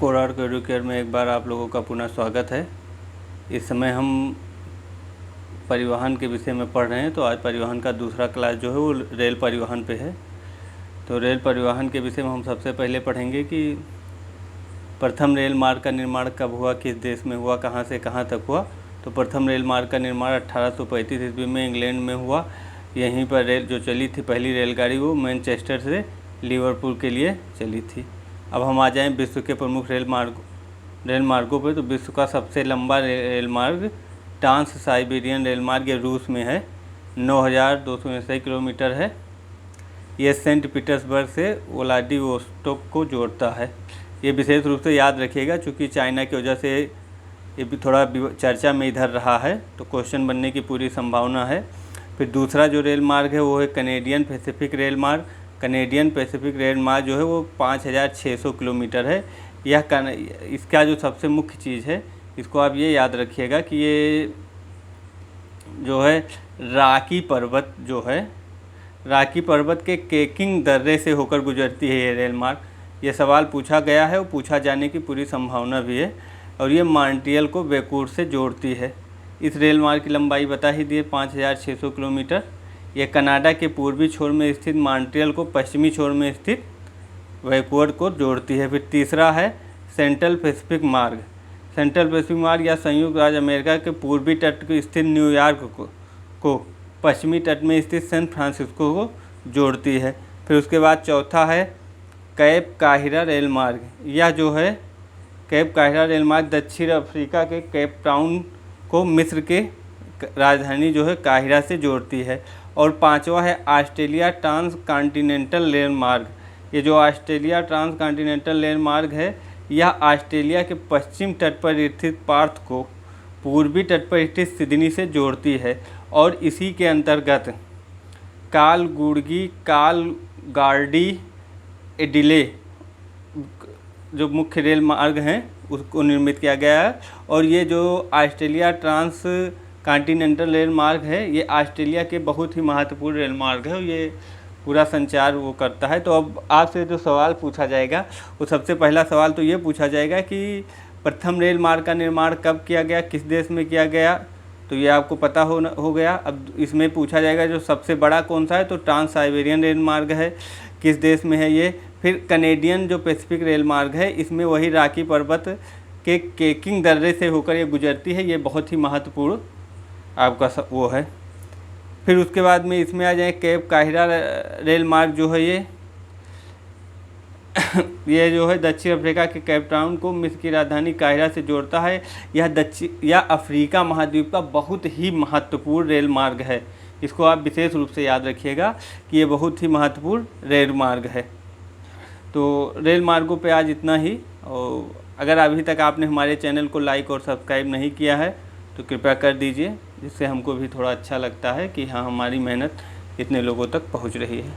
कोरार Educare में एक बार आप लोगों का पुनः स्वागत है। इस समय हम परिवहन के विषय में पढ़ रहे हैं, तो आज परिवहन का दूसरा क्लास जो है वो रेल परिवहन पे है। तो रेल परिवहन के विषय में हम सबसे पहले पढ़ेंगे कि प्रथम रेल मार्ग का निर्माण कब हुआ, किस देश में हुआ, कहाँ से कहाँ तक हुआ। तो प्रथम रेल मार्ग का निर्माण 1835 ईस्वी में इंग्लैंड में हुआ। यहीं पर रेल जो चली थी पहली रेलगाड़ी वो मैनचेस्टर से लिवरपूल के लिए चली थी। अब हम आ जाएं विश्व के प्रमुख रेल मार्गों पर। तो विश्व का सबसे लंबा रेल मार्ग ट्रांस साइबेरियन रेल मार्ग ये रूस में है, 9,269 किलोमीटर है। ये सेंट पीटर्सबर्ग से व्लादिवोस्टोक को जोड़ता है। ये विशेष रूप से याद रखिएगा, चूँकि चाइना की वजह से ये भी थोड़ा चर्चा में इधर रहा है, तो क्वेश्चन बनने की पूरी संभावना है। फिर दूसरा जो रेल मार्ग है वो है कैनेडियन पैसिफिक रेल मार्ग। कैनेडियन पैसिफिक रेल मार्ग जो है वो 5,600 किलोमीटर है। इसका जो सबसे मुख्य चीज़ है, इसको आप ये याद रखिएगा कि ये जो है रॉकी पर्वत जो है, रॉकी पर्वत के केकिंग दर्रे से होकर गुजरती है ये रेल मार्ग। ये सवाल पूछा गया है और पूछा जाने की पूरी संभावना भी है। और ये मॉन्ट्रियल को वैंकूवर से जोड़ती है। इस रेल मार्ग की लंबाई बता ही दिए 5,600 किलोमीटर। यह कनाडा के पूर्वी छोर में स्थित मॉन्ट्रियल को पश्चिमी छोर में स्थित वैंकूवर को जोड़ती है। फिर तीसरा है सेंट्रल पैसिफिक मार्ग। सेंट्रल पैसिफिक मार्ग या संयुक्त राज्य अमेरिका के पूर्वी तट को स्थित न्यूयॉर्क को पश्चिमी तट में स्थित सैन फ्रांसिस्को को जोड़ती है। फिर उसके बाद चौथा है कैप काहिरा रेल मार्ग। यह जो है कैप काहिरा रेल मार्ग दक्षिण अफ्रीका के केप टाउन को मिस्र के राजधानी जो है काहिरा से जोड़ती है। और पांचवा है ऑस्ट्रेलिया ट्रांस कॉन्टिनेंटल रेल मार्ग। ये जो ऑस्ट्रेलिया ट्रांस कॉन्टिनेंटल रेल मार्ग है, यह ऑस्ट्रेलिया के पश्चिम तट पर स्थित पार्थ को पूर्वी तट पर स्थित सिडनी से जोड़ती है। और इसी के अंतर्गत कालगुडगी कालगार्डी एडिले जो मुख्य रेल मार्ग हैं उसको निर्मित किया गया है। और ये जो ऑस्ट्रेलिया ट्रांस कॉन्टिनेंटल रेल मार्ग है, ये ऑस्ट्रेलिया के बहुत ही महत्वपूर्ण रेल मार्ग है और ये पूरा संचार वो करता है। तो अब आपसे जो सवाल पूछा जाएगा वो सबसे पहला सवाल तो ये पूछा जाएगा कि प्रथम रेल मार्ग का निर्माण कब किया गया, किस देश में किया गया। तो ये आपको पता हो गया। अब इसमें पूछा जाएगा जो सबसे बड़ा कौन सा है, तो ट्रांस साइबेरियन रेल मार्ग है, किस देश में है ये। फिर कैनेडियन जो पैसिफिक रेल मार्ग है, इसमें वही रॉकी पर्वत के केकिंग दर्रे से होकर ये गुजरती है। ये बहुत ही महत्वपूर्ण आपका वो है। फिर उसके बाद में इसमें आ जाए केप काहिरा रेल मार्ग जो है ये जो है दक्षिण अफ्रीका के केप टाउन को मिस्र की राजधानी काहिरा से जोड़ता है। यह अफ्रीका महाद्वीप का बहुत ही महत्वपूर्ण रेल मार्ग है। इसको आप विशेष रूप से याद रखिएगा कि ये बहुत ही महत्वपूर्ण रेल मार्ग है। तो रेल मार्गों पे आज इतना ही। और अगर अभी तक आपने हमारे चैनल को लाइक और सब्सक्राइब नहीं किया है तो कृपया कर दीजिए, जिससे हमको भी थोड़ा अच्छा लगता है कि हाँ, हमारी मेहनत इतने लोगों तक पहुंच रही है।